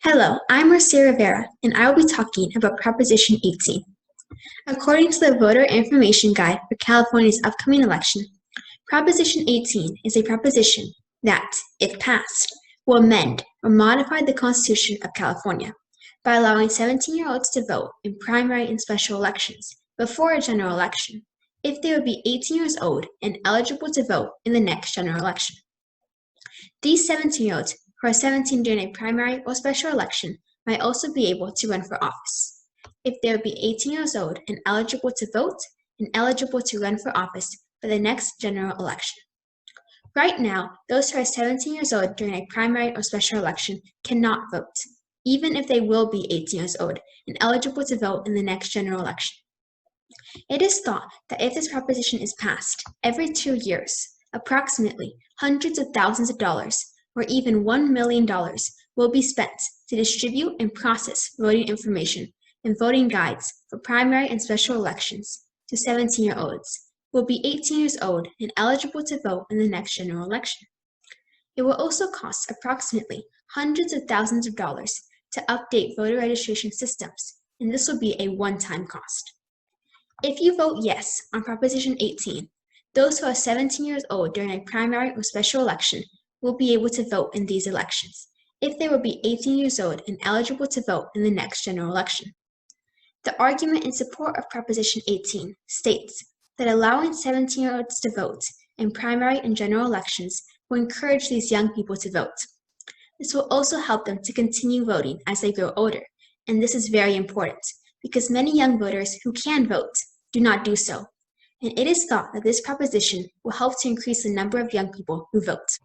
Hello, I'm Marcia Rivera, and I will be talking about Proposition 18. According to the Voter Information Guide for California's upcoming election, Proposition 18 is a proposition that, if passed, will amend or modify the Constitution of California by allowing 17-year-olds to vote in primary and special elections before a general election if they would be 18 years old and eligible to vote in the next general election. These 17-year-olds who are 17 during a primary or special election might also be able to run for office if they would be 18 years old and eligible to vote and eligible to run for office for the next general election. Right now, those who are 17 years old during a primary or special election cannot vote, even if they will be 18 years old and eligible to vote in the next general election. It is thought that if this proposition is passed, every 2 years, approximately hundreds of thousands of dollars or even $1 million will be spent to distribute and process voting information and voting guides for primary and special elections to 17-year-olds who will be 18 years old and eligible to vote in the next general election. It will also cost approximately hundreds of thousands of dollars to update voter registration systems, and this will be a one-time cost. If you vote yes on Proposition 18, those who are 17 years old during a primary or special election will be able to vote in these elections if they will be 18 years old and eligible to vote in the next general election. The argument in support of Proposition 18 states that allowing 17-year-olds to vote in primary and general elections will encourage these young people to vote. This will also help them to continue voting as they grow older, and this is very important because many young voters who can vote do not do so, and it is thought that this proposition will help to increase the number of young people who vote.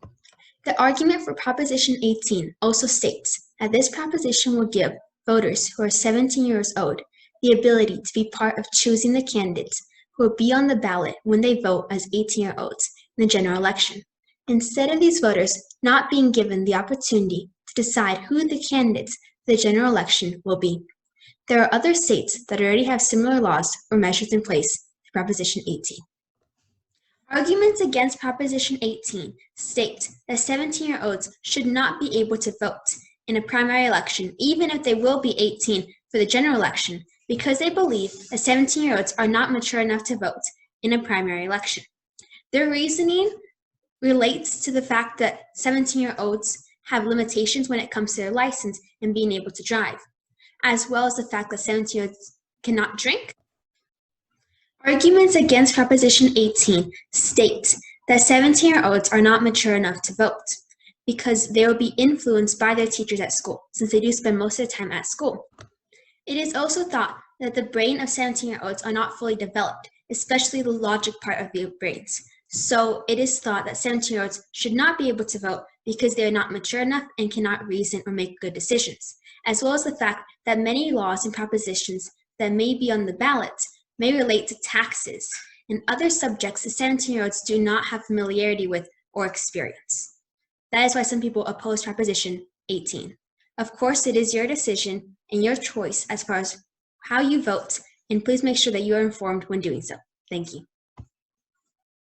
The argument for Proposition 18 also states that this proposition will give voters who are 17 years old the ability to be part of choosing the candidates who will be on the ballot when they vote as 18-year-olds in the general election, instead of these voters not being given the opportunity to decide who the candidates for the general election will be. There are other states that already have similar laws or measures in place to Proposition 18. Arguments against Proposition 18 state that 17-year-olds should not be able to vote in a primary election even if they will be 18 for the general election because they believe that 17-year-olds are not mature enough to vote in a primary election. Their reasoning relates to the fact that 17-year-olds have limitations when it comes to their license and being able to drive, as well as the fact that 17-year-olds cannot drink. Arguments against Proposition 18 state that 17-year-olds are not mature enough to vote because they will be influenced by their teachers at school, since they do spend most of the time at school. It is also thought that the brain of 17-year-olds are not fully developed, especially the logic part of their brains. So it is thought that 17-year-olds should not be able to vote because they are not mature enough and cannot reason or make good decisions, as well as the fact that many laws and propositions that may be on the ballot may relate to taxes and other subjects that 17-year-olds do not have familiarity with or experience. That is why some people oppose Proposition 18. Of course, it is your decision and your choice as far as how you vote, and please make sure that you are informed when doing so. Thank you.